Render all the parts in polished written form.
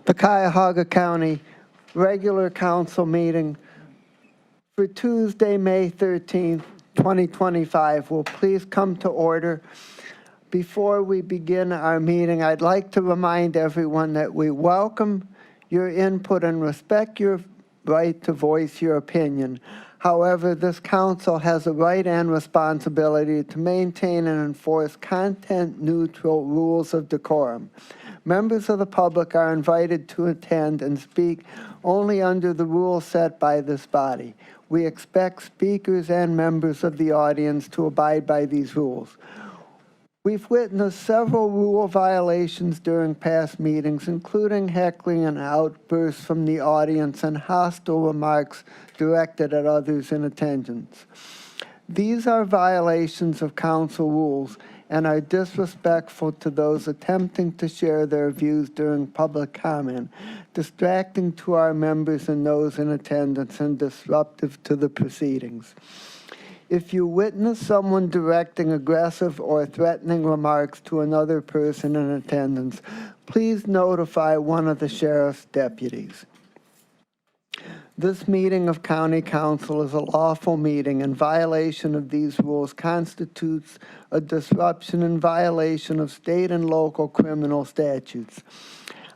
The Cuyahoga County regular council meeting for Tuesday, May 13th, 2025 will please come to order. Before we begin our meeting, I'd like to remind everyone that we welcome your input and respect your right to voice your opinion. However, this council has a right and responsibility to maintain and enforce content-neutral rules of decorum. Members of the public are invited to attend and speak only under the rules set by this body. We expect speakers and members of the audience to abide by these rules. We've witnessed several rule violations during past meetings, including heckling and outbursts from the audience and hostile remarks directed at others in attendance. These are violations of council rules and are disrespectful to those attempting to share their views during public comment, distracting to our members and those in attendance, and disruptive to the proceedings. If you witness someone directing aggressive or threatening remarks to another person in attendance, please notify one of the sheriff's deputies. This meeting of County Council is a lawful meeting, and violation of these rules constitutes a disruption in violation of state and local criminal statutes.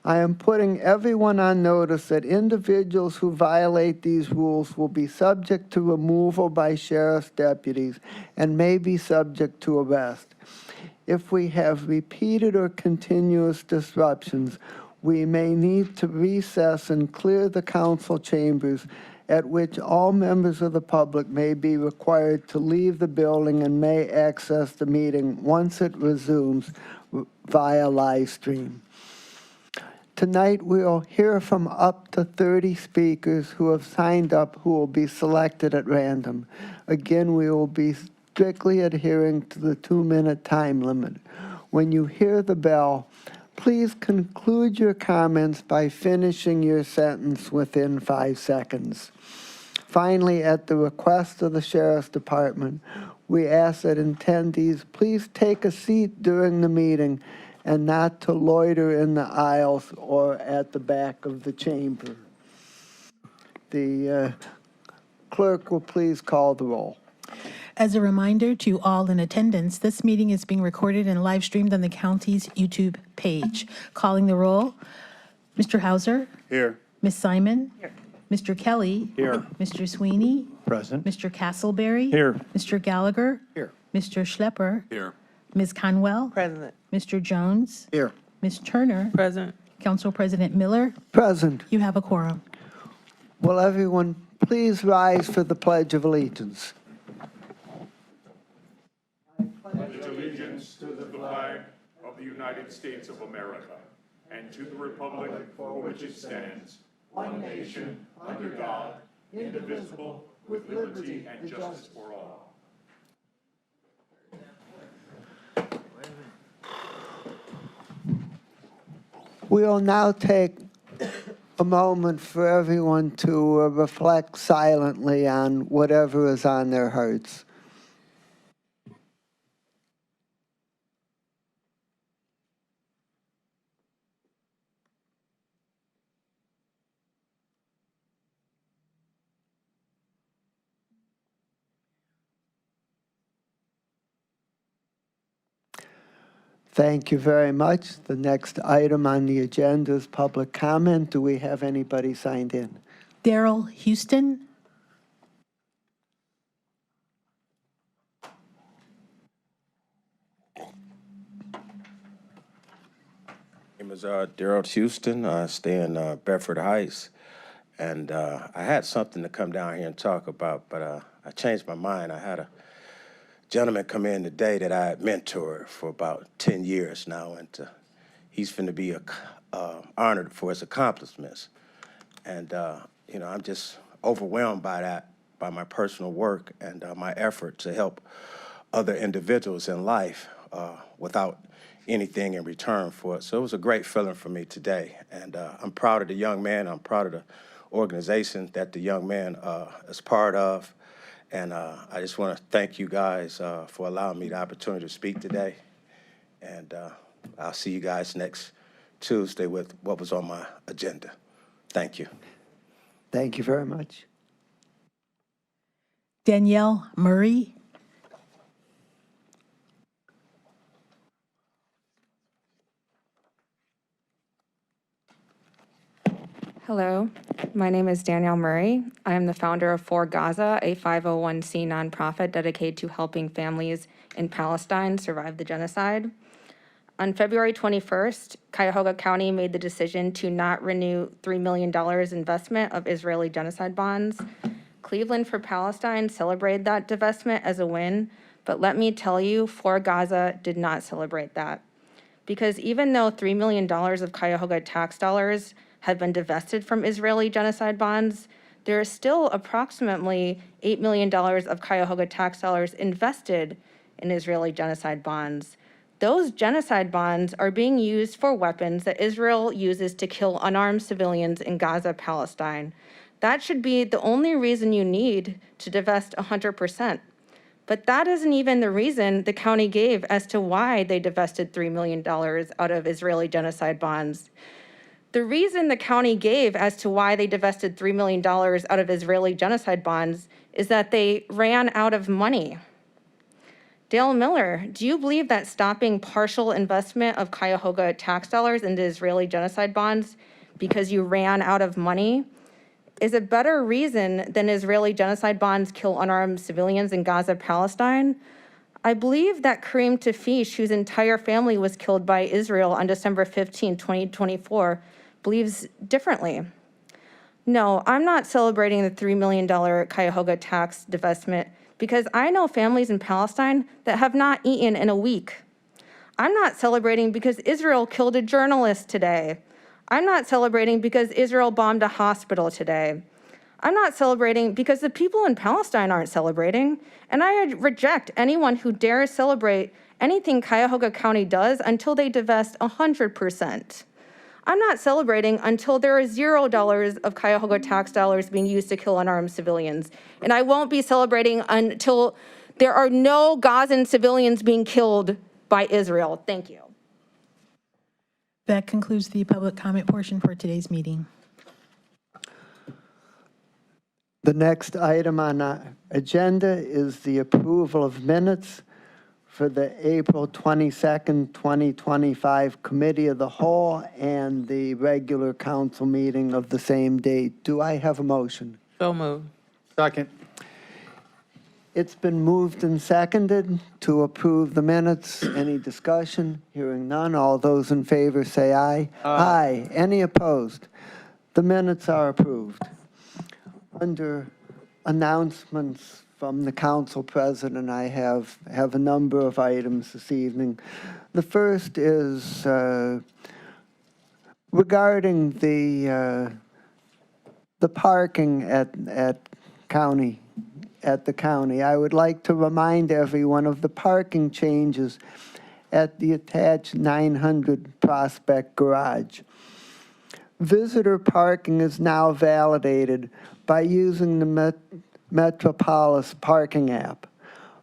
I am putting everyone on notice that individuals who violate these rules will be subject to removal by sheriff's deputies and may be subject to arrest. If we have repeated or continuous disruptions, we may need to recess and clear the council chambers, at which all members of the public may be required to leave the building and may access the meeting once it resumes via live stream. Tonight, we'll hear from up to 30 speakers who have signed up who will be selected at random. Again, we will be strictly adhering to the 2-minute time limit. When you hear the bell, please conclude your comments by finishing your sentence within 5 seconds. Finally, at the request of the Sheriff's Department, we ask that attendees please take a seat during the meeting and not to loiter in the aisles or at the back of the chamber. The clerk will please call the roll. As a reminder to all in attendance, this meeting is being recorded and live streamed on the county's YouTube page. Calling the roll, Mr. Hauser. Here. Ms. Simon. Here. Mr. Kelly. Here. Mr. Sweeney. Present. Mr. Castleberry. Here. Mr. Gallagher. Here. Mr. Schlepper. Here. Ms. Conwell. President. Mr. Jones. Here. Ms. Turner. Present. Council President Miller. Present. You have a quorum. Will everyone please rise for the Pledge of Allegiance? Pledge allegiance to the flag of the United States of America and to the republic for which it stands, one nation, under God, indivisible, with liberty and justice for all. We'll now take a moment for everyone to reflect silently on whatever is on their hearts. Thank you very much. The next item on the agenda is public comment. Do we have anybody signed in? Daryl Houston. My name is Daryl Houston. I stay in Bedford Heights, and I had something to come down here and talk about, but I changed my mind. I had a gentleman come in today that I had mentored for about 10 years now, and he's finna be honored for his accomplishments. And you know, I'm just overwhelmed by that, by my personal work and my effort to help other individuals in life without anything in return for it. So it was a great feeling for me today, and I'm proud of the young man. I'm proud of the organization that the young man is part of. And I just want to thank you guys for allowing me the opportunity to speak today. And I'll see you guys next Tuesday with what was on my agenda. Thank you. Thank you very much. Danielle Murray. Hello, my name is Danielle Murray. I am the founder of For Gaza, a 501c nonprofit dedicated to helping families in Palestine survive the genocide. On February 21st, Cuyahoga County made the decision to not renew $3 million investment of Israeli genocide bonds. Cleveland for Palestine celebrated that divestment as a win, but let me tell you, For Gaza did not celebrate that. Because even though $3 million of Cuyahoga tax dollars have been divested from Israeli genocide bonds, there is still approximately $8 million of Cuyahoga tax dollars invested in Israeli genocide bonds. Those genocide bonds are being used for weapons that Israel uses to kill unarmed civilians in Gaza, Palestine. That should be the only reason you need to divest 100%. But that isn't even the reason the county gave as to why they divested $3 million out of Israeli genocide bonds. The reason the county gave as to why they divested $3 million out of Israeli genocide bonds is that they ran out of money. Dale Miller, do you believe that stopping partial investment of Cuyahoga tax dollars into Israeli genocide bonds because you ran out of money is a better reason than Israeli genocide bonds kill unarmed civilians in Gaza, Palestine? I believe that Kareem Tafish, whose entire family was killed by Israel on December 15, 2024, believes differently. No, I'm not celebrating the $3 million Cuyahoga tax divestment because I know families in Palestine that have not eaten in a week. I'm not celebrating because Israel killed a journalist today. I'm not celebrating because Israel bombed a hospital today. I'm not celebrating because the people in Palestine aren't celebrating, and I reject anyone who dares celebrate anything Cuyahoga County does until they divest 100%. I'm not celebrating until there is $0 of Cuyahoga tax dollars being used to kill unarmed civilians. And I won't be celebrating until there are no Gazan civilians being killed by Israel. Thank you. That concludes the public comment portion for today's meeting. The next item on our agenda is the approval of minutes for the April 22nd, 2025 Committee of the Whole and the regular council meeting of the same date. Do I have a motion? So moved. Second. It's been moved and seconded to approve the minutes. Any discussion? Hearing none. All those in favor say aye. Aye. Any opposed? The minutes are approved. Under announcements from the council president, I have a number of items this evening. The first is regarding the parking at the county. I would like to remind everyone of the parking changes at the attached 900 Prospect Garage. Visitor parking is now validated by using the Metropolis parking app.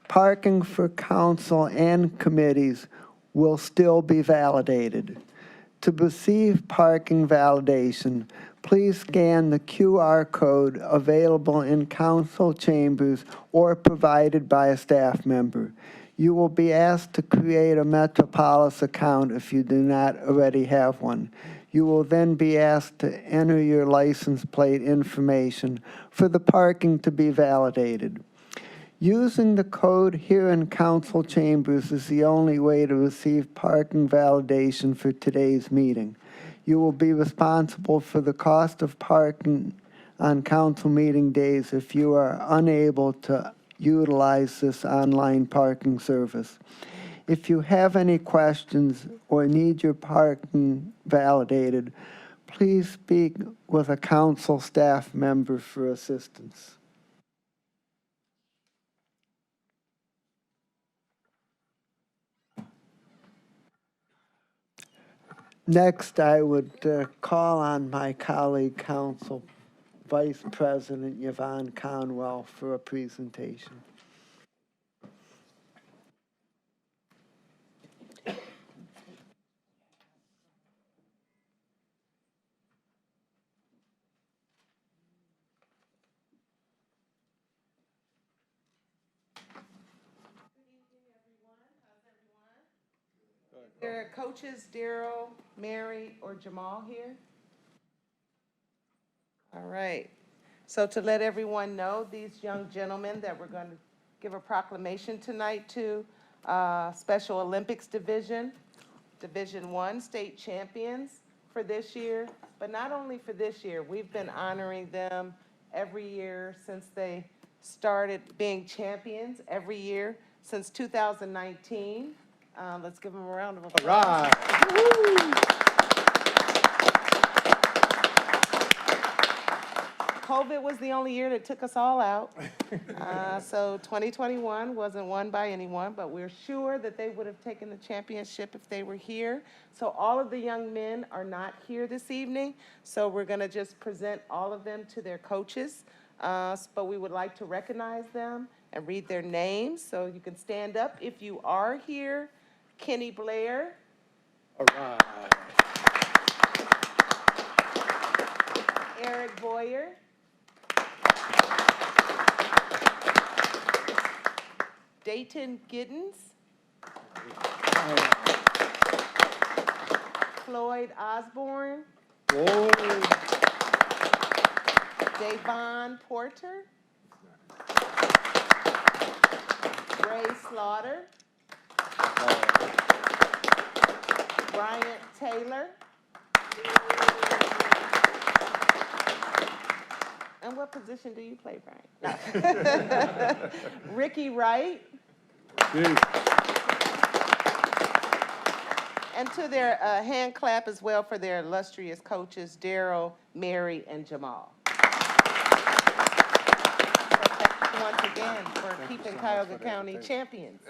Parking for council and committees will still be validated. To receive parking validation, please scan the QR code available in council chambers or provided by a staff member. You will be asked to create a Metropolis account if you do not already have one. You will then be asked to enter your license plate information for the parking to be validated. Using the code here in council chambers is the only way to receive parking validation for today's meeting. You will be responsible for the cost of parking on council meeting days if you are unable to utilize this online parking service. If you have any questions or need your parking validated, please speak with a council staff member for assistance. Next, I would call on my colleague, Council Vice President Yvonne Conwell, for a presentation. Their coaches, Daryl, Mary, or Jamal here? All right. So to let everyone know, these young gentlemen that we're going to give a proclamation tonight to, Special Olympics Division, Division I state champions for this year. But not only for this year, we've been honoring them every year since they started being champions, every year since 2019. Let's give them a round of applause. COVID was the only year that took us all out. So 2021 wasn't won by anyone, but we're sure that they would have taken the championship if they were here. So all of the young men are not here this evening, so we're going to just present all of them to their coaches. But we would like to recognize them and read their names, so you can stand up if you are here. Kenny Blair. Eric Boyer. Dayton Giddens. Floyd Osborne. Davon Porter. Ray Slaughter. Bryant Taylor. And what position do you play, Brian? No. Ricky Wright. And to their hand clap as well for their illustrious coaches, Daryl, Mary, and Jamal. Once again, for keeping Cuyahoga County champions,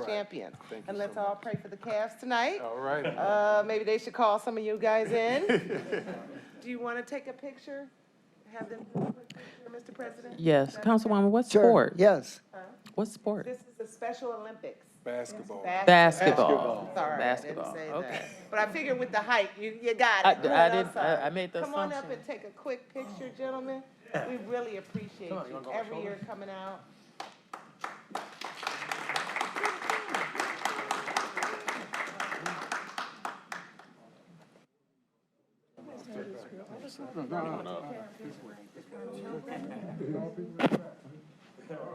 champions. And let's all pray for the Cavs tonight. All right. Maybe they should call some of you guys in. Do you want to take a picture? Have them do a quick picture, Mr. President? Yes, Councilwoman, what Sure, sport? yes. What sport? This is the Special Olympics. Basketball. Basketball. Sorry, Basketball, I didn't say okay. that. But I figured with the height, you got I it. did, I made the Come on up assumption. and take a quick picture, gentlemen. We really appreciate you every year coming out.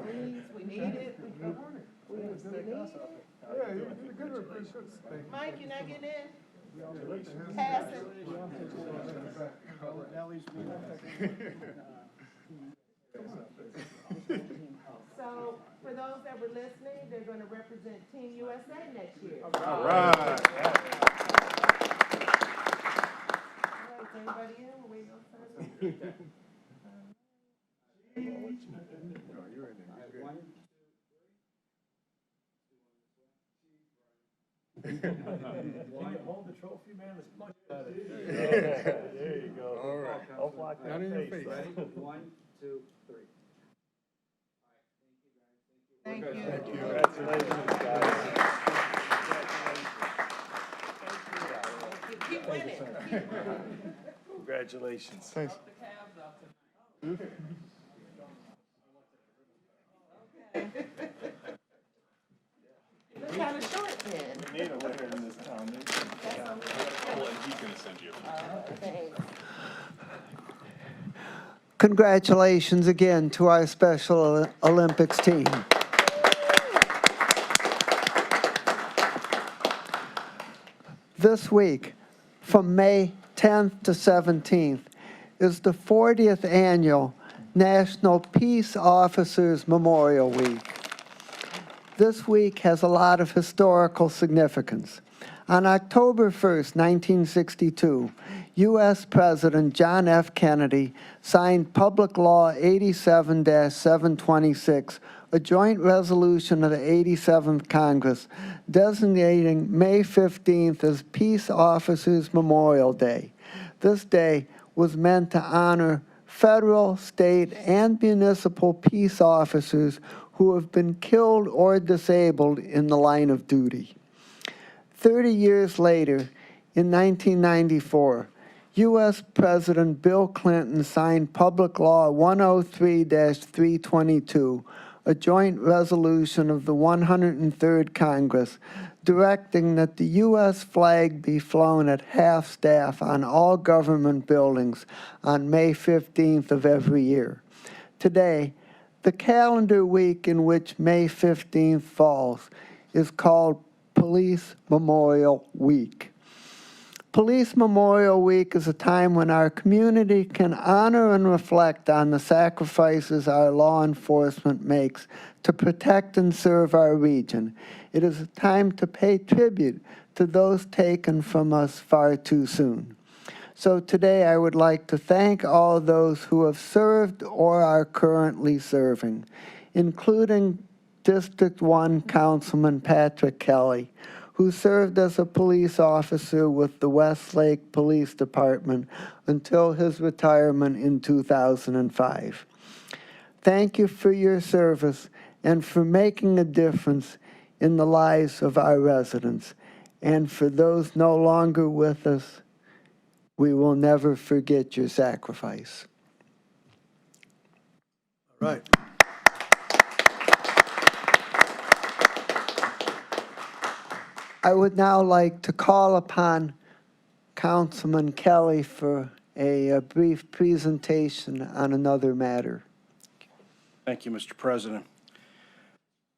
Please, we need it. Mike, you're not getting in? Pass it. So, for those that were listening, they're going to represent Team USA next year. All right. All right, is anybody in? We're waiting on some. There you go. All right. Not in your face. Thank you. Congratulations, guys. Keep winning. Keep winning. Congratulations. Thanks. You look kind of short then. Need a letter in this town. Thanks. Congratulations again to our Special Olympics team. This week, from May 10th to 17th, is the 40th annual National Peace Officers Memorial Week. This week has a lot of historical significance. On October 1st, 1962, U.S. President John F. Kennedy signed Public Law 87-726, a joint resolution of the 87th Congress designating May 15th as Peace Officers Memorial Day. This day was meant to honor federal, state, and municipal peace officers who have been killed or disabled in the line of duty. 30 years later, in 1994, U.S. President Bill Clinton signed Public Law 103-322, a joint resolution of the 103rd Congress directing that the U.S. flag be flown at half-staff on all government buildings on May 15th of every year. Today, the calendar week in which May 15th falls is called Police Memorial Week. Police Memorial Week is a time when our community can honor and reflect on the sacrifices our law enforcement makes to protect and serve our region. It is a time to pay tribute to those taken from us far too soon. So today I would like to thank all those who have served or are currently serving, including District 1 Councilman Patrick Kelly, who served as a police officer with the Westlake Police Department until his retirement in 2005. Thank you for your service and for making a difference in the lives of our residents. And for those no longer with us, we will never forget your sacrifice. All right. I would now like to call upon Councilman Kelly for a brief presentation on another matter. Thank you, Mr. President.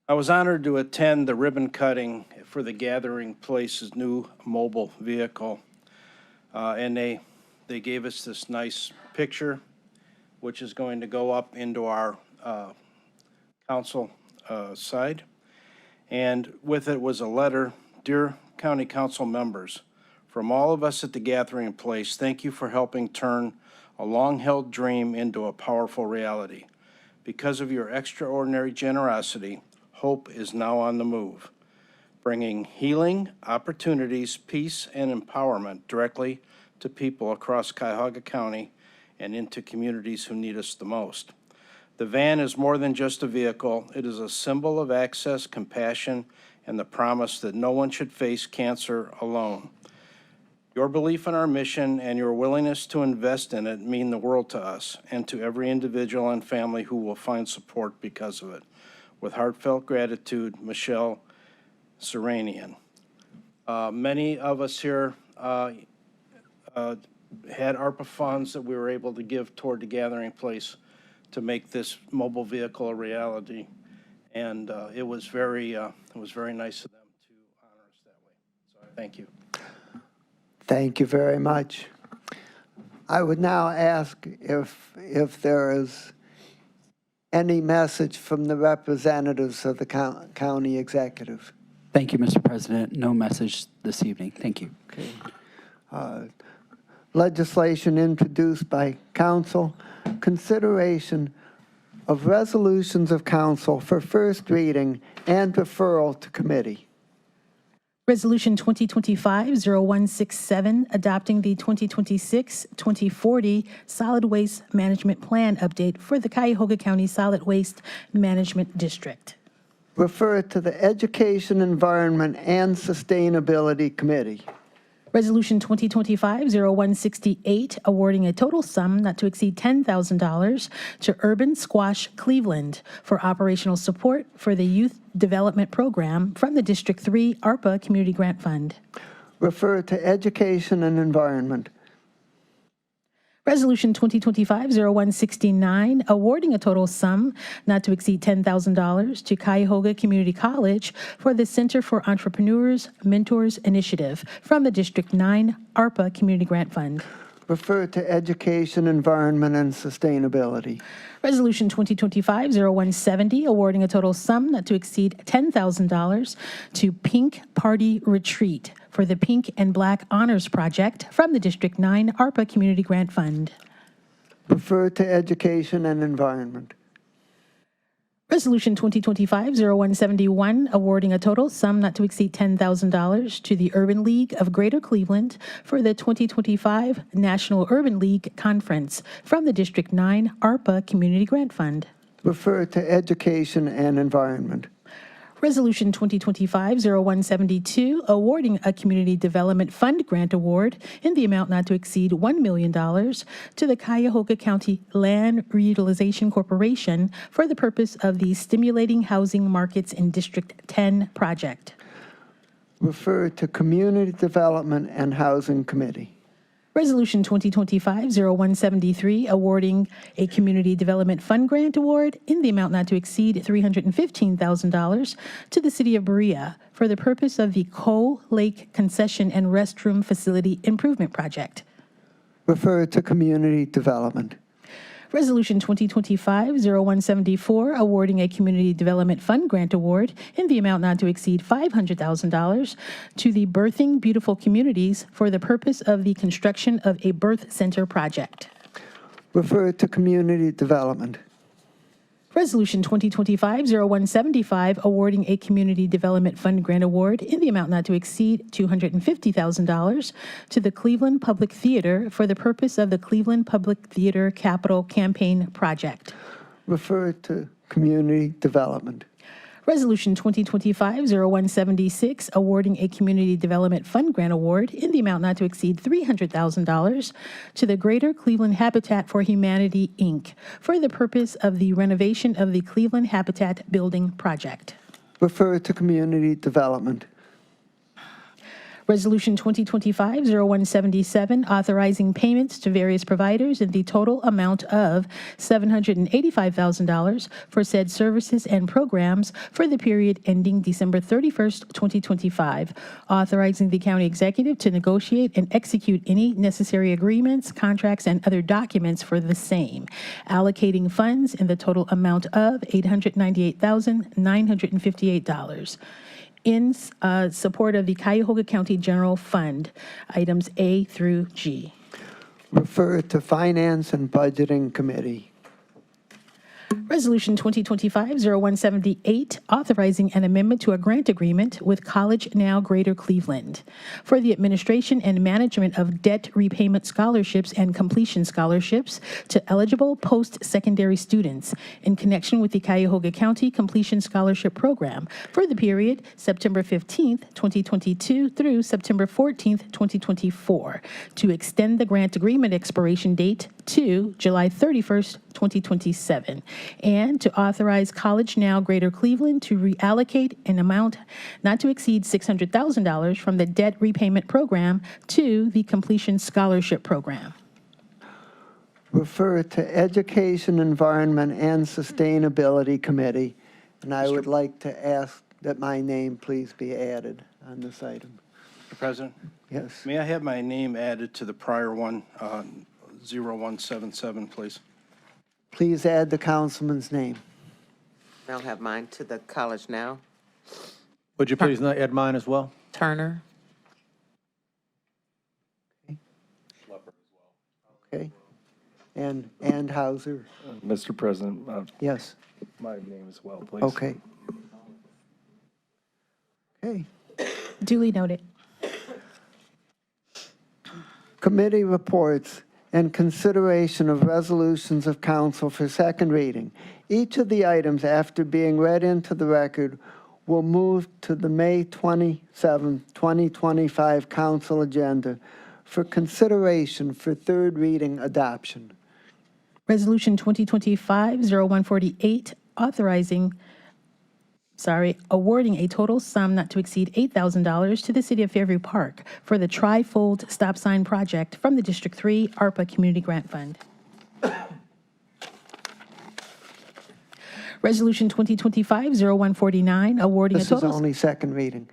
I was honored to attend the ribbon cutting for the Gathering Place's new mobile vehicle. And they gave us this nice picture, which is going to go up into our council side. And with it was a letter: Dear County Council members, from all of us at the Gathering Place, thank you for helping turn a long-held dream into a powerful reality. Because of your extraordinary generosity, hope is now on the move, bringing healing, opportunities, peace, and empowerment directly to people across Cuyahoga County and into communities who need us the most. The van is more than just a vehicle. It is a symbol of access, compassion, and the promise that no one should face cancer alone. Your belief in our mission and your willingness to invest in it mean the world to us and to every individual and family who will find support because of it. With heartfelt gratitude, Michelle Seranian. Many of us here had ARPA funds that we were able to give toward the Gathering Place to make this mobile vehicle a reality. And it was very nice of them to honor us that way. So thank you. Thank you very much. I would now ask if there is any message from the representatives of the county executive. Thank you, Mr. President. No message this evening. Thank you. Okay. Legislation introduced by council, consideration of resolutions of council for first reading and referral to committee. Resolution 2025-0167, adopting the 2026-2040 Solid Waste Management Plan update for the Cuyahoga County Solid Waste Management District. Refer to the Education, Environment, and Sustainability Committee. Resolution 2025-0168, awarding a total sum not to exceed $10,000 to Urban Squash Cleveland for operational support for the Youth Development Program from the District 3 ARPA Community Grant Fund. Refer to Education and Environment. Resolution 2025-0169, awarding a total sum not to exceed $10,000 to Cuyahoga Community College for the Center for Entrepreneurs Mentors Initiative from the District 9 ARPA Community Grant Fund. Refer to Education, Environment, and Sustainability. Resolution 2025-0170, awarding a total sum not to exceed $10,000 to Pink Party Retreat for the Pink and Black Honors Project from the District 9 ARPA Community Grant Fund. Refer to Education and Environment. Resolution 2025-0171, awarding a total sum not to exceed $10,000 to the Urban League of Greater Cleveland for the 2025 National Urban League Conference from the District 9 ARPA Community Grant Fund. Refer to Education and Environment. Resolution 2025-0172, awarding a Community Development Fund grant award in the amount not to exceed $1 million to the Cuyahoga County Land Reutilization Corporation for the purpose of the Stimulating Housing Markets in District 10 project. refer to Community Development and Housing Committee. Resolution 2025-0173, awarding a Community Development Fund Grant Award in the amount not to exceed $315,000 to the City of Berea for the purpose of the Coal Lake Concession and Restroom Facility Improvement Project. Refer to Community Development. Resolution 2025-0174, awarding a Community Development Fund Grant Award in the amount not to exceed $500,000 to the Birthing Beautiful Communities for the purpose of the construction of a birth center project. Refer to Community Development. Resolution 2025-0175, awarding a Community Development Fund Grant Award in the amount not to exceed $250,000 to the Cleveland Public Theater for the purpose of the Cleveland Public Theater Capital Campaign Project. Refer to Community Development. Resolution 2025-0176, awarding a Community Development Fund Grant Award in the amount not to exceed $300,000 to the Greater Cleveland Habitat for Humanity, Inc., for the purpose of the renovation of the Cleveland Habitat Building Project. Refer to Community Development. Resolution 2025-0177, authorizing payments to various providers in the total amount of $785,000 for said services and programs for the period ending December 31st, 2025, authorizing the county executive to negotiate and execute any necessary agreements, contracts, and other documents for the same, allocating funds in the total amount of $898,958. In support of the Cuyahoga County General Fund, items A through G. Refer to Finance and Budgeting Committee. Resolution 2025-0178, authorizing an amendment to a grant agreement with College Now Greater Cleveland for the administration and management of debt repayment scholarships and completion scholarships to eligible post-secondary students in connection with the Cuyahoga County Completion Scholarship Program for the period September 15th, 2022 through September 14th, 2024, to extend the grant agreement expiration date to July 31st, 2027, and to authorize College Now Greater Cleveland to reallocate an amount not to exceed $600,000 from the debt repayment program to the completion scholarship program. Refer to Education, Environment, and Sustainability Committee. And I would like to ask that my name please be added on this item. Mr. President, Yes. may I have my name added to the prior one, 0177, please? Please add the councilman's name. I'll have mine to the College Now. Would you please add mine as well? Turner. Okay? And Hauser. Mr. President, Yes. my name as well, please. Okay. Okay. Duly noted. Committee reports and consideration of resolutions of council for second reading. Each of the items, after being read into the record, will move to the May 27, 2025 council agenda for consideration for third reading adoption. Resolution 2025-0148, awarding a total sum not to exceed $8,000 to the City of Fairview Park for the Tri-Fold Stop Sign Project from the District 3 ARPA Community Grant Fund. Resolution 2025-0149, awarding a This is total... only second reading.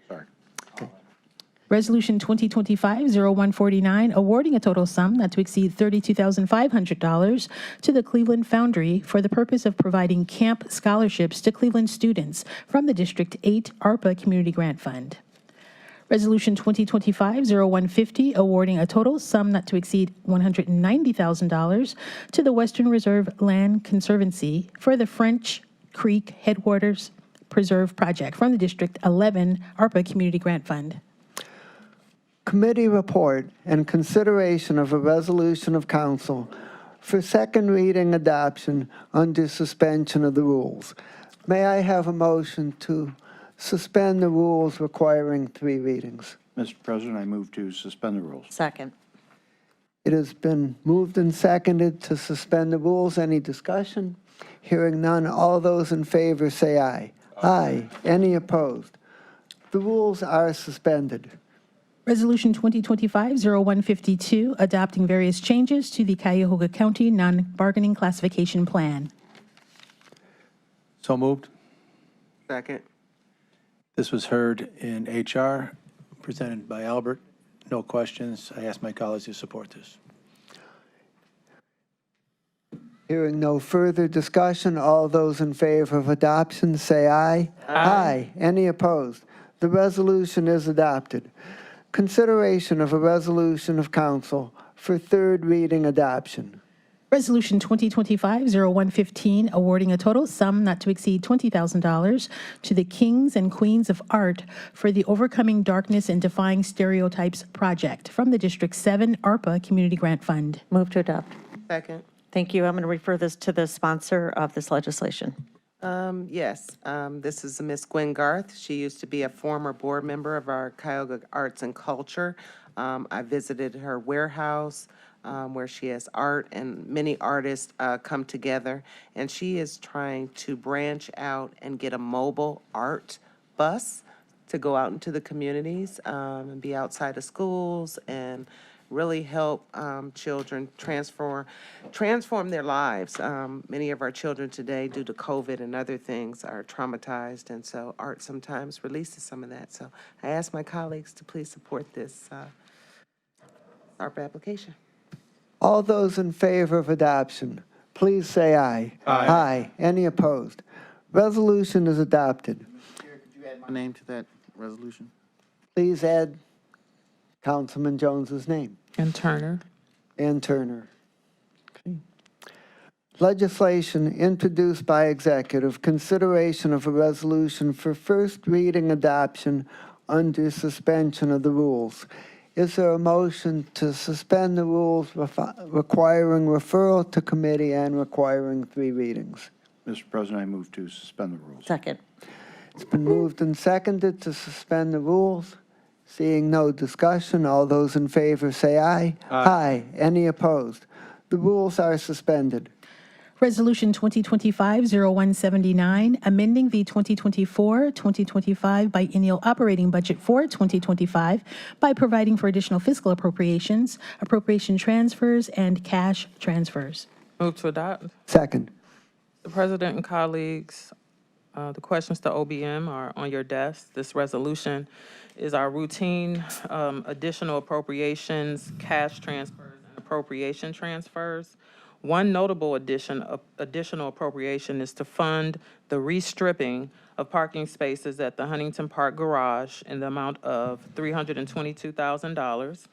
Resolution 2025-0149, awarding a total sum not to exceed $32,500 to the Cleveland Foundry for the purpose of providing camp scholarships to Cleveland students from the District 8 ARPA Community Grant Fund. Resolution 2025-0150, awarding a total sum not to exceed $190,000 to the Western Reserve Land Conservancy for the French Creek Headwaters Preserve Project from the District 11 ARPA Community Grant Fund. Committee report and consideration of a resolution of council for second reading adoption under suspension of the rules. May I have a motion to suspend the rules requiring three readings? Mr. President, I move to suspend the rules. Second. It has been moved and seconded to suspend the rules. Any discussion? Hearing none, all those in favor say aye. Aye. Any opposed? The rules are suspended. Resolution 2025-0152, adopting various changes to the Cuyahoga County non-bargaining classification plan. So moved. Second. This was heard in HR, presented by Albert. No questions. I ask my colleagues to support this. Hearing no further discussion, all those in favor of adoption say aye. Aye. Any opposed? The resolution is adopted. Consideration of a resolution of council for third reading adoption. Resolution 2025-0115, awarding a total sum not to exceed $20,000 to the Kings and Queens of Art for the Overcoming Darkness and Defying Stereotypes project from the District 7 ARPA Community Grant Fund. Move to adopt. Second. Thank you. I'm going to refer this to the sponsor of this legislation. Yes, this is Miss Gwen Garth. She used to be a former board member of our Cuyahoga Arts and Culture. I visited her warehouse where she has art, and many artists come together. And she is trying to branch out and get a mobile art bus to go out into the communities and be outside of schools and really help children transform their lives. Many of our children today, due to COVID and other things, are traumatized, and so art sometimes releases some of that. So I ask my colleagues to please support this ARPA application. All those in favor of adoption, please say aye. Aye. Any opposed? Resolution is adopted. Could you add my name to that resolution? Please add Councilman Jones's name. And Turner. And Turner. Legislation introduced by executive, consideration of a resolution for first reading adoption under suspension of the rules. Is there a motion to suspend the rules requiring referral to committee and requiring 3 readings? Mr. President, I move to suspend the rules. Second. It's been moved and seconded to suspend the rules. Seeing no discussion, all those in favor say aye. Aye. Any opposed? The rules are suspended. Resolution 2025-0179, amending the 2024-2025 biennial operating budget for 2025 by providing for additional fiscal appropriations, appropriation transfers, and cash transfers. Move to adopt. Second. The President and colleagues, the questions to OBM are on your desk. This resolution is our routine additional appropriations, cash transfers, and appropriation transfers. One notable additional appropriation is to fund the restripping of parking spaces at the Huntington Park Garage in the amount of $322,000.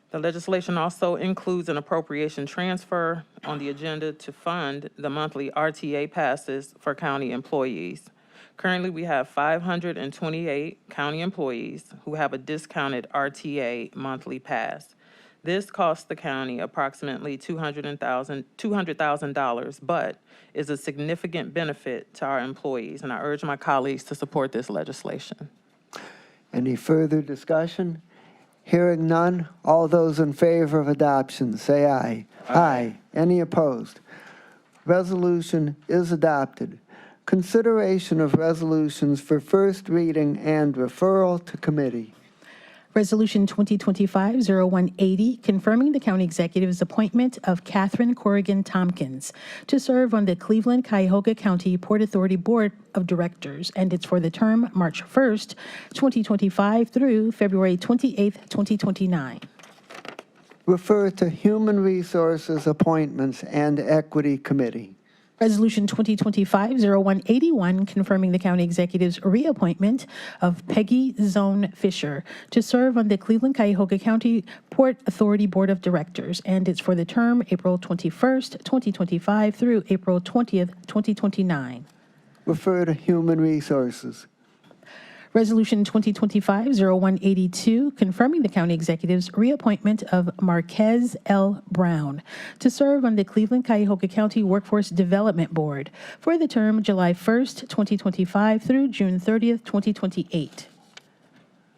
The legislation also includes an appropriation transfer on the agenda to fund the monthly RTA passes for county employees. Currently, we have 528 county employees who have a discounted RTA monthly pass. This costs the county approximately $200,000, but is a significant benefit to our employees, and I urge my colleagues to support this legislation. Any further discussion? Hearing none, all those in favor of adoption say aye. Aye. Any opposed? Resolution is adopted. Consideration of resolutions for first reading and referral to committee. Resolution 2025-0180, confirming the county executive's appointment of Catherine Corrigan Tompkins to serve on the Cleveland-Cuyahoga County Port Authority Board of Directors, and it's for the term March 1st, 2025 through February 28th, 2029. Refer to Human Resources Appointments and Equity Committee. Resolution 2025-0181, confirming the county executive's reappointment of Peggy Zone Fisher to serve on the Cleveland-Cuyahoga County Port Authority Board of Directors, and it's for the term April 21st, 2025 through April 20th, 2029. Refer to Human Resources. Resolution 2025-0182, confirming the county executive's reappointment of Marquez L. Brown to serve on the Cleveland-Cuyahoga County Workforce Development Board for the term July 1st, 2025 through June 30th, 2028.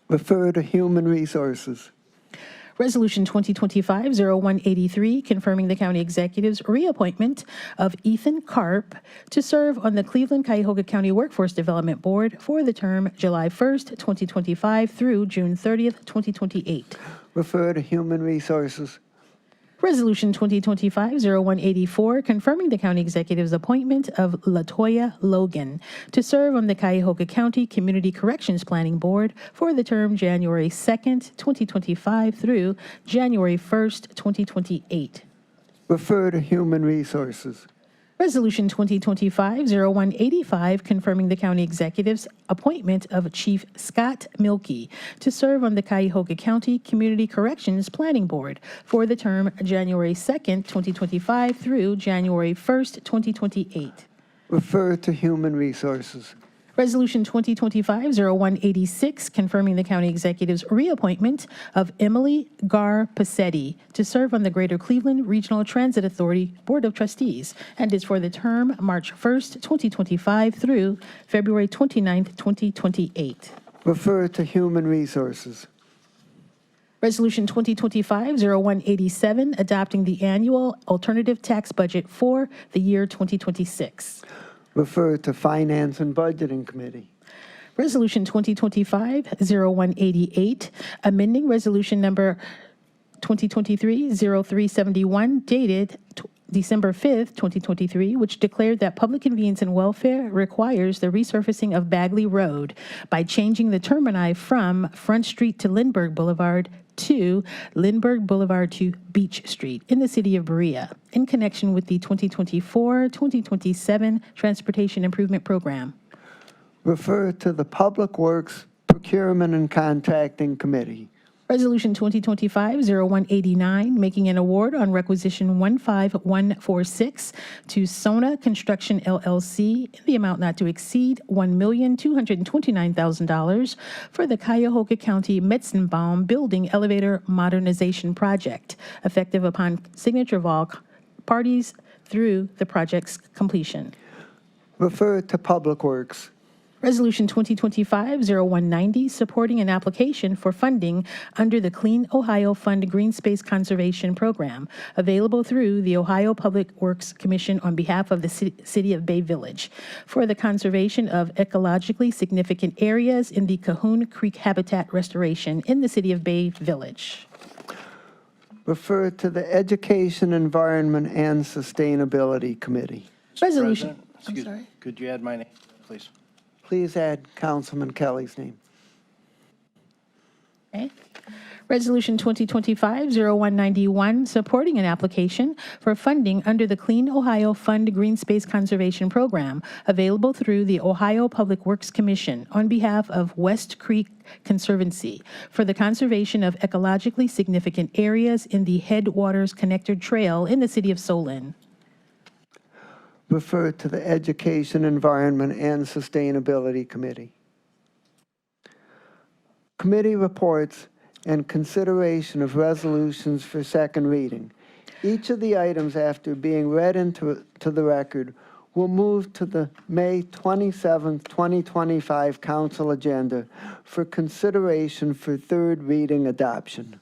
Refer to Human Resources. Resolution 2025-0183, confirming the county executive's reappointment of Ethan Karp to serve on the Cleveland-Cuyahoga County Workforce Development Board for the term July 1st, 2025 through June 30th, 2028. Refer to Human Resources. Resolution 2025-0184, confirming the county executive's appointment of Latoya Logan to serve on the Cuyahoga County Community Corrections Planning Board for the term January 2nd, 2025 through January 1st, 2028. Refer to Human Resources. Resolution 2025-0185, confirming the county executive's appointment of Chief Scott Milkey to serve on the Cuyahoga County Community Corrections Planning Board for the term January 2nd, 2025 through January 1st, 2028. Refer to Human Resources. Resolution 2025-0186, confirming the county executive's reappointment of Emily Gar Passetti to serve on the Greater Cleveland Regional Transit Authority Board of Trustees, and is for the term March 1st, 2025 through February 29th, 2028. Refer to Human Resources. Resolution 2025-0187, adopting the annual alternative tax budget for the year 2026. Refer to Finance and Budgeting Committee. Resolution 2025-0188, amending resolution number 2023-0371 dated December 5th, 2023, which declared that public convenience and welfare requires the resurfacing of Bagley Road by changing the termini from Front Street to Lindbergh Boulevard to Lindbergh Boulevard to Beach Street in the city of Berea in connection with the 2024-2027 Transportation Improvement Program. Refer to the Public Works Procurement and Contracting Committee. Resolution 2025-0189, making an award on requisition 15146 to Sona Construction LLC in the amount not to exceed $1,229,000 for the Cuyahoga County Metzenbaum Building Elevator Modernization Project, effective upon signature of all parties through the project's completion. Refer to Public Works. Resolution 2025-0190, supporting an application for funding under the Clean Ohio Fund Green Space Conservation Program, available through the Ohio Public Works Commission on behalf of the City of Bay Village, for the conservation of ecologically significant areas in the Cahoon Creek habitat restoration in the City of Bay Village. Refer to the Education, Environment, and Sustainability Committee. Mr. Resolution. President, excuse me, could you add my name, please? Please add Councilman Kelly's name. Okay. Resolution 2025-0191, supporting an application for funding under the Clean Ohio Fund Green Space Conservation Program, available through the Ohio Public Works Commission on behalf of West Creek Conservancy, for the conservation of ecologically significant areas in the Headwaters Connector Trail in the city of Solon. Refer to the Education, Environment, and Sustainability Committee. Committee reports and consideration of resolutions for second reading. Each of the items, after being read into the record, will move to the May 27, 2025 council agenda for consideration for third reading adoption.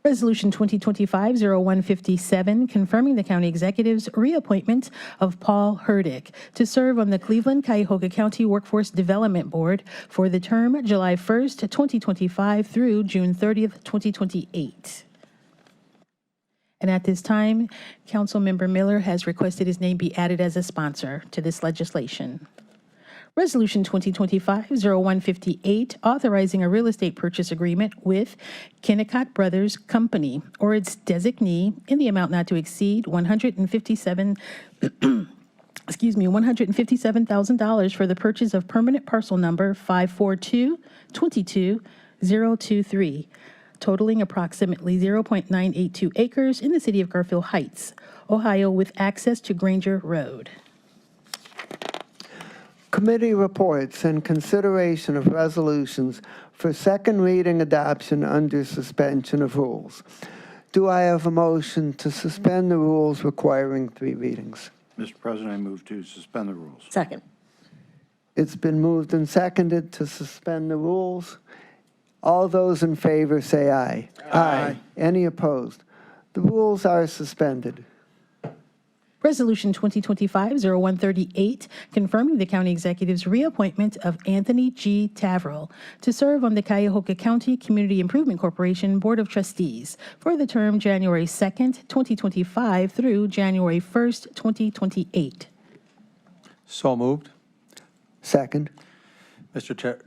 Resolution 2025-0157, confirming the county executive's reappointment of Paul Hurdick to serve on the Cleveland-Cuyahoga County Workforce Development Board for the term July 1st, 2025 through June 30th, 2028. And at this time, Councilmember Miller has requested his name be added as a sponsor to this legislation. Resolution 2025-0158, authorizing a real estate purchase agreement with Kennecott Brothers Company or its designee in the amount not to exceed $157,000 for the purchase of permanent parcel number 542-22023, totaling approximately 0.982 acres in the city of Garfield Heights, Ohio, with access to Granger Road. Committee reports and consideration of resolutions for second reading adoption under suspension of rules. Do I have a motion to suspend the rules requiring three readings? Mr. President, I move to suspend the rules. Second. It's been moved and seconded to suspend the rules. All those in favor say aye. Aye. Any opposed? The rules are suspended. Resolution 2025-0138, confirming the county executive's reappointment of Anthony G. Tavrill to serve on the Cuyahoga County Community Improvement Corporation Board of Trustees for the term January 2nd, 2025 through January 1st, 2028. So moved. Second. Mr.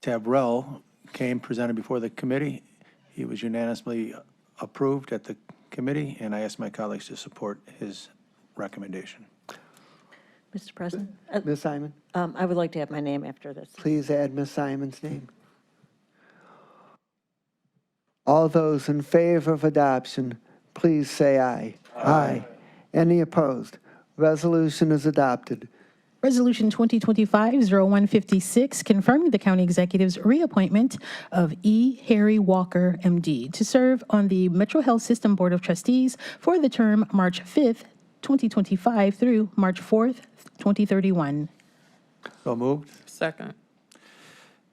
Tabrell came, presented before the committee. He was unanimously approved at the committee, and I ask my colleagues to support his recommendation. Mr. President, Ms. Simon, I would like to have my name after this. please add Ms. Simon's name. All those in favor of adoption, please say aye. Aye. Any opposed? Resolution is adopted. Resolution 2025-0156, confirming the county executive's reappointment of E. Harry Walker, M.D., to serve on the Metro Health System Board of Trustees for the term March 5th, 2025 through March 4th, 2031. So moved. Second.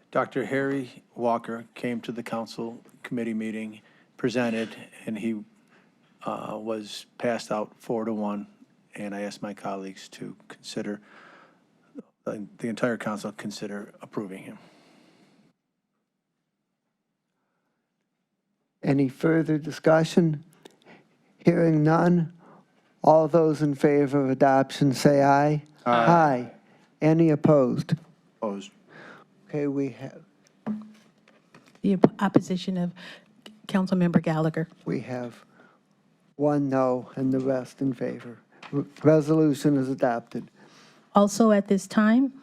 Dr. Harry Walker came to the council committee meeting, presented, and he was passed out 4-1. And I asked my colleagues to consider, the entire council consider approving him. Any further discussion? Hearing none. All those in favor of adoption say aye. Aye. Any opposed? Opposed. Okay, we have The opposition of Councilmember Gallagher. one no and the rest in favor. Resolution is adopted. Also at this time,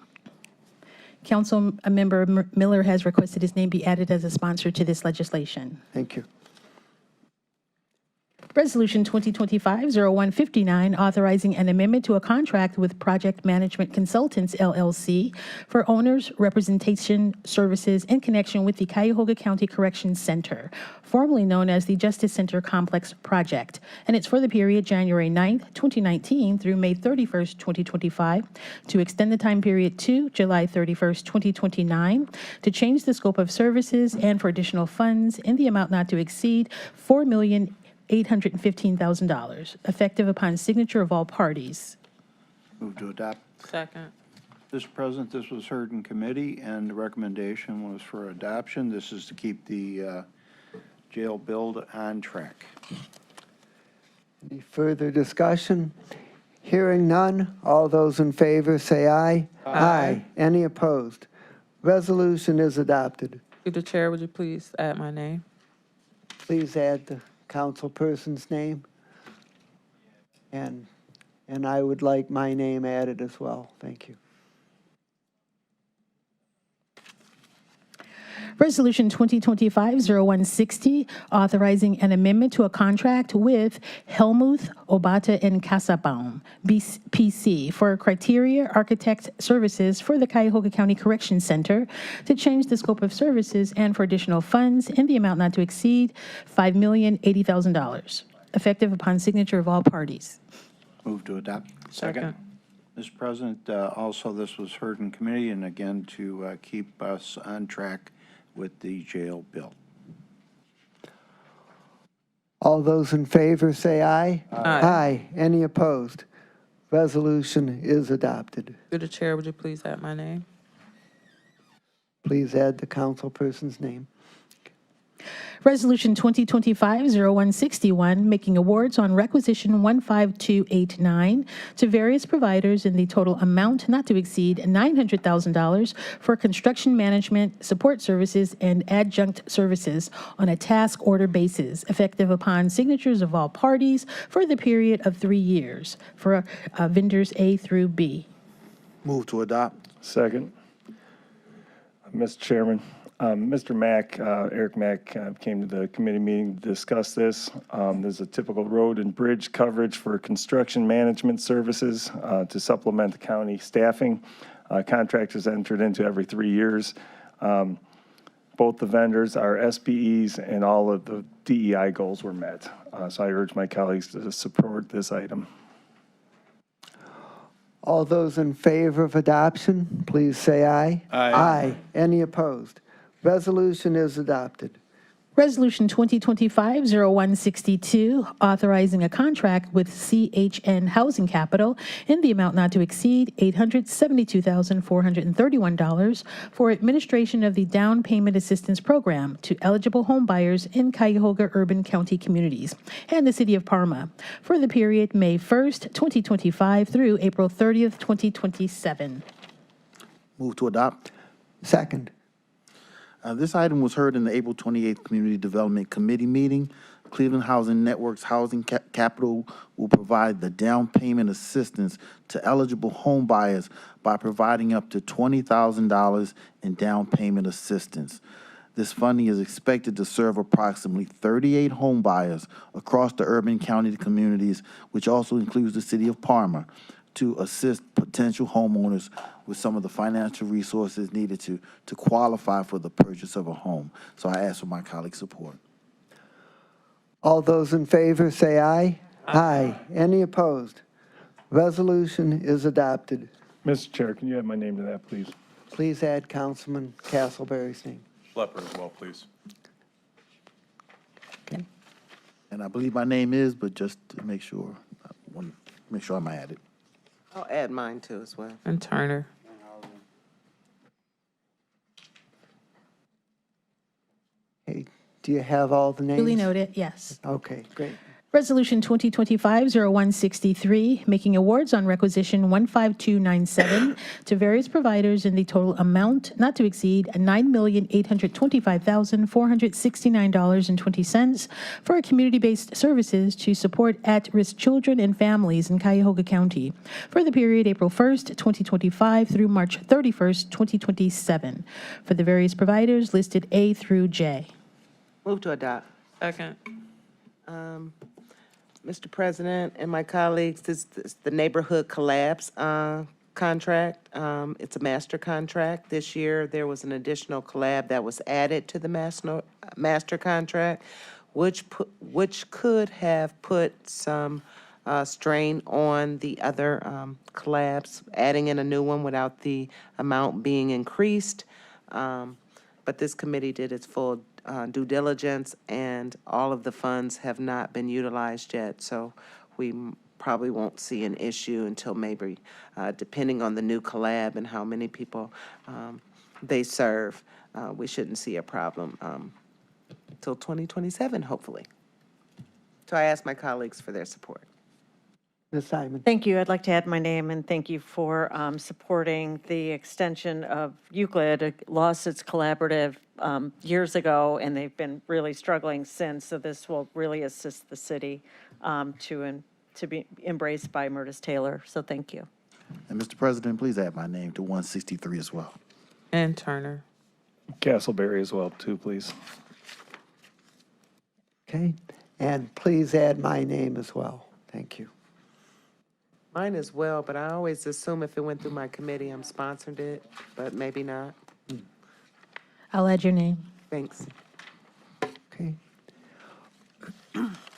Councilmember Miller has requested his name be added as a sponsor to this legislation. Thank you. Resolution 2025-0159, authorizing an amendment to a contract with Project Management Consultants, LLC, for owners' representation services in connection with the Cuyahoga County Corrections Center, formerly known as the Justice Center Complex Project. And it's for the period January 9th, 2019 through May 31st, 2025, to extend the time period to July 31st, 2029, to change the scope of services and for additional funds in the amount not to exceed $4,815,000, effective upon signature of all parties. Move to adopt. Second. Mr. President, this was heard in committee, and the recommendation was for adoption. This is to keep the jail build on track. Any further discussion? Hearing none. All those in favor say aye. Aye. Any opposed? Resolution is adopted. Through the chair, would you please add my name? Please add the councilperson's name. And I would like my name added as well. Thank you. Resolution 2025-0160, authorizing an amendment to a contract with Helmuth, Obata, and Casabaum, PC, for criteria architect services for the Cuyahoga County Corrections Center to change the scope of services and for additional funds in the amount not to exceed $5,080,000, effective upon signature of all parties. Move to adopt. Second. Mr. President, also this was heard in committee, and again, to keep us on track with the jail bill. All those in favor say aye. Aye. Any opposed? Resolution is adopted. Through the chair, would you please add my name? Please add the councilperson's name. Resolution 2025-0161, making awards on requisition 15289 to various providers in the total amount not to exceed $900,000 for construction management, support services, and adjunct services on a task order basis, effective upon signatures of all parties for the period of 3 years for vendors A through B. Move to adopt. Second. Mr. Chairman, Mr. Mack, Eric Mack, came to the committee meeting to discuss this. There's a typical road and bridge coverage for construction management services to supplement the county staffing. Contractors entered into every 3 years. Both the vendors are SPEs, and all of the DEI goals were met. So I urge my colleagues to support this item. All those in favor of adoption, please say aye. Aye. Any opposed? Resolution is adopted. Resolution 2025-0162, authorizing a contract with CHN Housing Capital in the amount not to exceed $872,431 for administration of the Down Payment Assistance Program to eligible homebuyers in Cuyahoga Urban County communities and the City of Parma for the period May 1st, 2025 through April 30th, 2027. Move to adopt. Second. This item was heard in the April 28th Community Development Committee meeting. Cleveland Housing Network's Housing Capital will provide the down payment assistance to eligible home buyers by providing up to $20,000 in down payment assistance. This funding is expected to serve approximately 38 home buyers across the urban county communities, which also includes the City of Parma, to assist potential homeowners with some of the financial resources needed to qualify for the purchase of a home. So I ask for my colleagues' support. All those in favor say aye. Aye. Any opposed? Resolution is adopted. Mr. Chair, can you add my name to that, please? Please add Councilman Castleberry's name. Schlepper as well, please. And I believe my name is, but just to make sure, I want to make sure I'm added. I'll add mine too as well. And Turner. Hey, do you have all the names? Duly noted, yes. Okay, great. Resolution 2025-0163, making awards on requisition 15297 to various providers in the total amount not to exceed $9,825,469.20 for community-based services to support at-risk children and families in Cuyahoga County for the period April 1st, 2025 through March 31st, 2027 for the various providers listed A through J. Move to adopt. Second. Mr. President and my colleagues, this is the Neighborhood Collabs contract. It's a master contract. This year, there was an additional collab that was added to the master contract, which could have put some strain on the other collabs, adding in a new one without the amount being increased. But this committee did its full due diligence, and all of the funds have not been utilized yet, so we probably won't see an issue until maybe, depending on the new collab and how many people they serve, we shouldn't see a problem till 2027, hopefully. So I ask my colleagues for their support. Ms. Simon. Thank you. I'd like to add my name and thank you for supporting the extension of Euclid. It lost its collaborative years ago, and they've been really struggling since. So this will really assist the city to be embraced by Murtis Taylor. So thank you. And Mr. President, please add my name to 163 as well. And Turner. Castleberry as well, too, please. Okay, and please add my name as well. Thank you. Mine as well, but I always assume if it went through my committee, I'm sponsored it, but maybe not. I'll add your name. Thanks. Okay.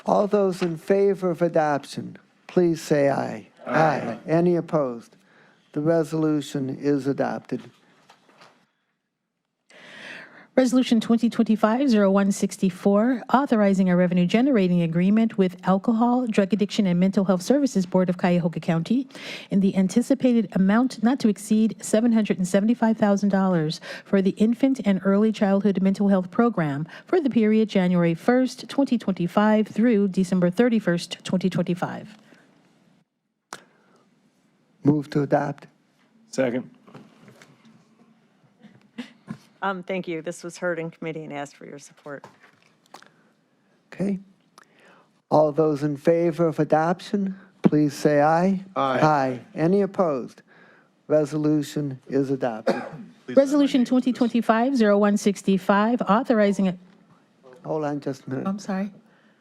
All those in favor of adoption, please say aye. Aye. Any opposed? The resolution is adopted. Resolution 2025-0164, authorizing a revenue-generating agreement with Alcohol, Drug Addiction, and Mental Health Services Board of Cuyahoga County in the anticipated amount not to exceed $775,000 for the Infant and Early Childhood Mental Health Program for the period January 1st, 2025 through December 31st, 2025. Move to adopt. Second. Thank you. This was heard in committee and asked for your support. Okay. All those in favor of adoption, please say aye. Aye. Aye. Any opposed? Resolution is adopted. Resolution 2025-0165, authorizing a, Hold on just a minute. I'm sorry.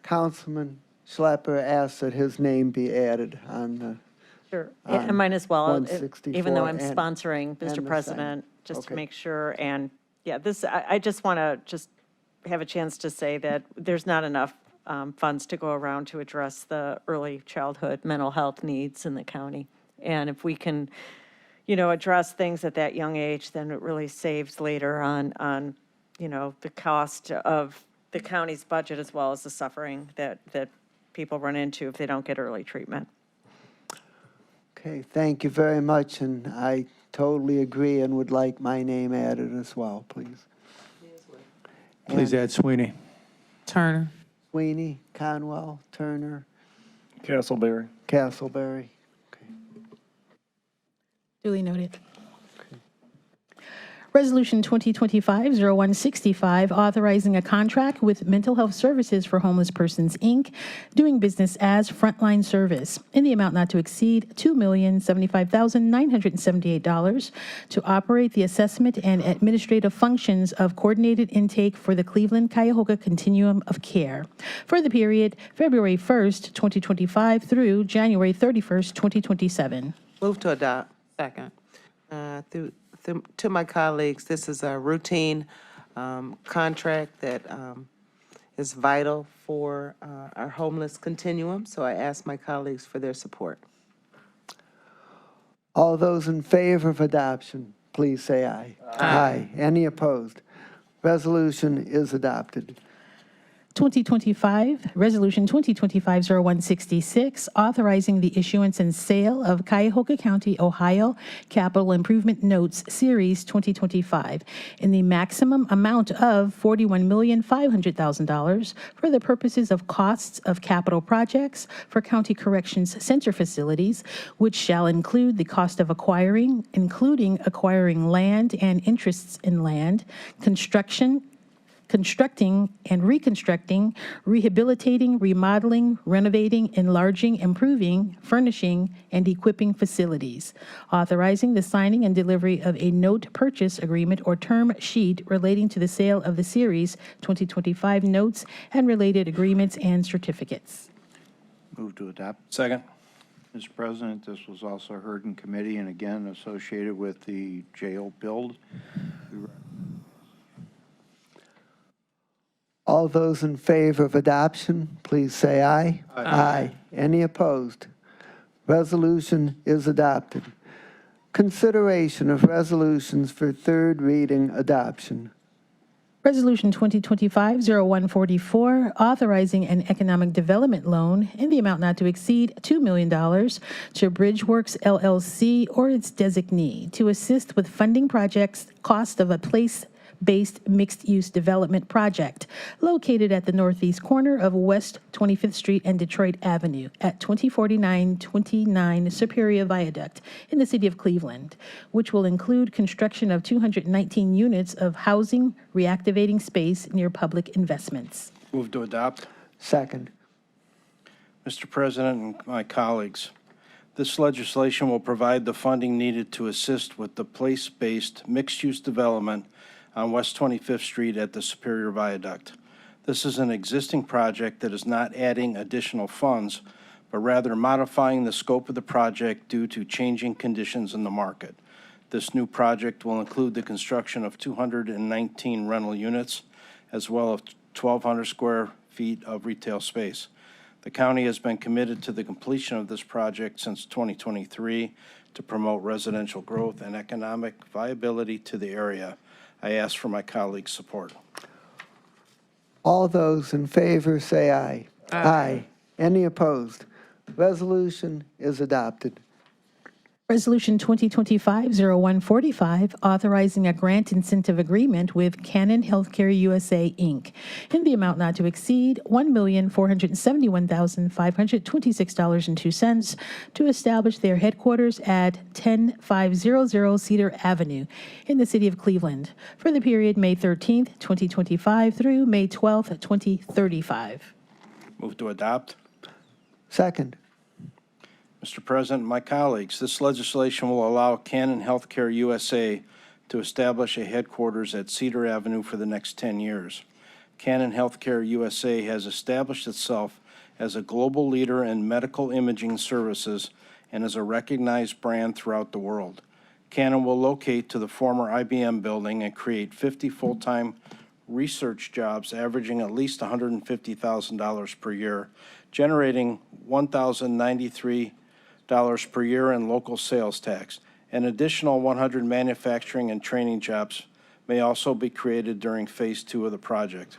Councilman Schlepper asked that his name be added on the, Sure. And mine as well, 164 even though I'm and- sponsoring, and Mr. the President, same. just to Okay. make sure. And yeah, this, I just want to just have a chance to say that there's not enough funds to go around to address the early childhood mental health needs in the county. And if we can, address things at that young age, then it really saves later on, the cost of the county's budget as well as the suffering that people run into if they don't get early treatment. Okay, thank you very much, and I totally agree and would like my name added as well, please. Please add Sweeney. Turner. Sweeney, Conwell, Turner, Castleberry. Castleberry. Duly noted. Resolution 2025-0165, authorizing a contract with Mental Health Services for Homeless Persons, Inc., doing business as Frontline Service, in the amount not to exceed $2,075,978 to operate the assessment and administrative functions of coordinated intake for the Cleveland-Cuyahoga Continuum of Care for the period February 1st, 2025 through January 31st, 2027. Move to adopt. Second. To my colleagues, this is a routine contract that is vital for our homeless continuum, so I ask my colleagues for their support. All those in favor of adoption, please say aye. Aye. Any opposed? Resolution is adopted. 2025, Resolution 2025-0166, authorizing the issuance and sale of Cuyahoga County, Ohio Capital Improvement Notes Series 2025 in the maximum amount of $41,500,000 for the purposes of costs of capital projects for County Corrections Center facilities, which shall include the cost of acquiring, including acquiring land and interests in land, constructing and reconstructing, rehabilitating, remodeling, renovating, enlarging, improving, furnishing, and equipping facilities. Authorizing the signing and delivery of a note purchase agreement or term sheet relating to the sale of the Series 2025 notes and related agreements and certificates. Move to adopt. Second. Mr. President, this was also heard in committee and again associated with the jail build. All those in favor of adoption, please say aye. Aye. Any opposed? Resolution is adopted. Consideration of resolutions for third reading adoption. Resolution 2025-0144, authorizing an economic development loan in the amount not to exceed $2 million to Bridgeworks LLC or its designee to assist with funding projects cost of a place-based mixed-use development project located at the northeast corner of West 25th Street and Detroit Avenue at 2049-29 Superior Viaduct in the city of Cleveland, which will include construction of 219 units of housing reactivating space near public investments. Move to adopt. Second. Mr. President and my colleagues, this legislation will provide the funding needed to assist with the place-based mixed-use development on West 25th Street at the Superior Viaduct. This is an existing project that is not adding additional funds, but rather modifying the scope of the project due to changing conditions in the market. This new project will include the construction of 219 rental units, as well as 1,200 square feet of retail space. The county has been committed to the completion of this project since 2023 to promote residential growth and economic viability to the area. I ask for my colleagues' support. All those in favor say aye. Aye. Any opposed? Resolution is adopted. Resolution 2025-0145, authorizing a grant incentive agreement with Canon Healthcare USA, Inc., in the amount not to exceed $1,471,526.02 to establish their headquarters at 10500 Cedar Avenue in the city of Cleveland for the period May 13th, 2025 through May 12th, 2035. Move to adopt. Second. Mr. President, my colleagues, this legislation will allow Canon Healthcare USA to establish a headquarters at Cedar Avenue for the next 10 years. Canon Healthcare USA has established itself as a global leader in medical imaging services and is a recognized brand throughout the world. Canon will locate to the former IBM building and create 50 full-time research jobs averaging at least $150,000 per year, generating $1,093 per year in local sales tax, an additional 100 manufacturing and training jobs may also be created during Phase 2 of the project.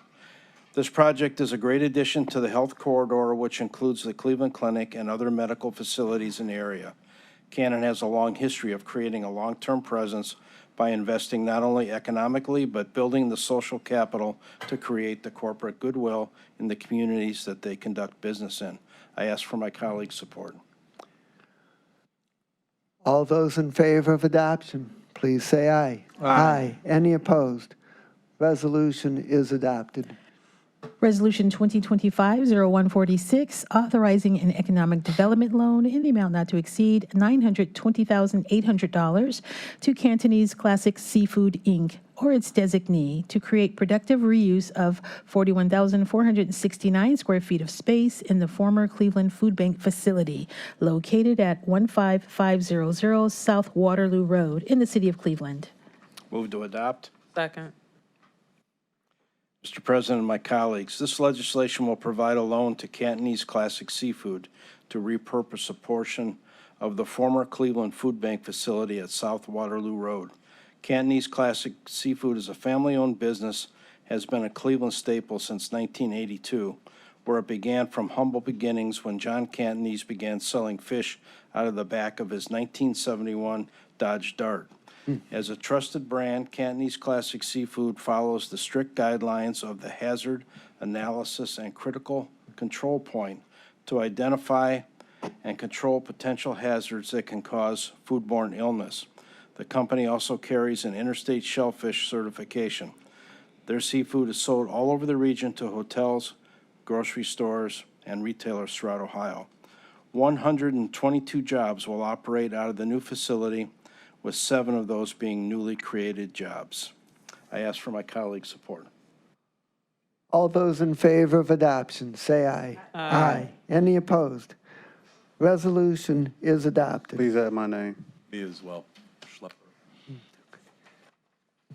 This project is a great addition to the health corridor, which includes the Cleveland Clinic and other medical facilities in the area. Canton has a long history of creating a long-term presence by investing not only economically, but building the social capital to create the corporate goodwill in the communities that they conduct business in. I ask for my colleagues' support. All those in favor of adoption, please say aye. Aye. Any opposed? Resolution is adopted. Resolution 2025-0146, authorizing an economic development loan in the amount not to exceed $920,800 to Cantonese Classic Seafood, Inc., or its designee, to create productive reuse of 41,469 square feet of space in the former Cleveland Food Bank facility located at 15500 South Waterloo Road in the city of Cleveland. Move to adopt. Second. Mr. President and my colleagues, this legislation will provide a loan to Cantonese Classic Seafood to repurpose a portion of the former Cleveland Food Bank facility at South Waterloo Road. Cantonese Classic Seafood is a family-owned business, has been a Cleveland staple since 1982, where it began from humble beginnings when John Cantonese began selling fish out of the back of his 1971 Dodge Dart. As a trusted brand, Cantonese Classic Seafood follows the strict guidelines of the Hazard Analysis and Critical Control Point to identify and control potential hazards that can cause foodborne illness. The company also carries an interstate shellfish certification. Their seafood is sold all over the region to hotels, grocery stores, and retailers throughout Ohio. 122 jobs will operate out of the new facility, with 7 of those being newly created jobs. I ask for my colleagues' support. All those in favor of adoption, say aye. Aye. Any opposed? Resolution is adopted. Please add my name. Me as well. Schlepper. I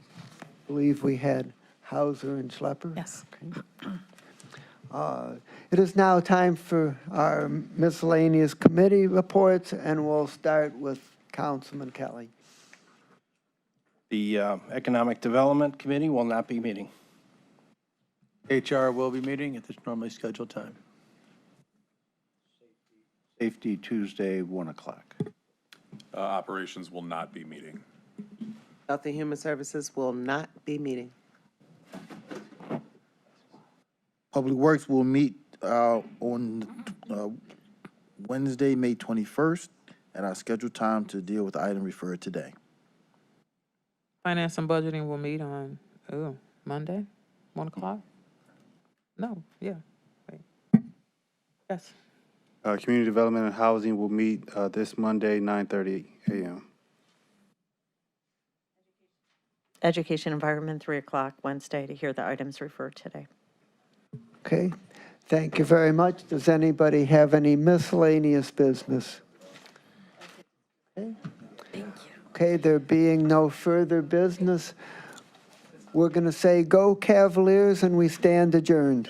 believe we had Hauser and Schlepper. Yes. It is now time for our miscellaneous committee reports, and we'll start with Councilman Kelly. The Economic Development Committee will not be meeting. HR will be meeting at this normally scheduled time. Safety Tuesday, 1 o'clock. Operations will not be meeting. Health and Human Services will not be meeting. Public Works will meet on Wednesday, May 21st, at our scheduled time to deal with the item referred today. Finance and budgeting will meet on, Monday, 1 o'clock? No, yeah, wait. Yes. Community Development and Housing will meet this Monday, 9:30 a.m. Education Environment, 3 o'clock Wednesday, to hear the items referred today. Okay, thank you very much. Does anybody have any miscellaneous business? Okay. Thank you. Okay, there being no further business, we're going to say go Cavaliers, and we stand adjourned.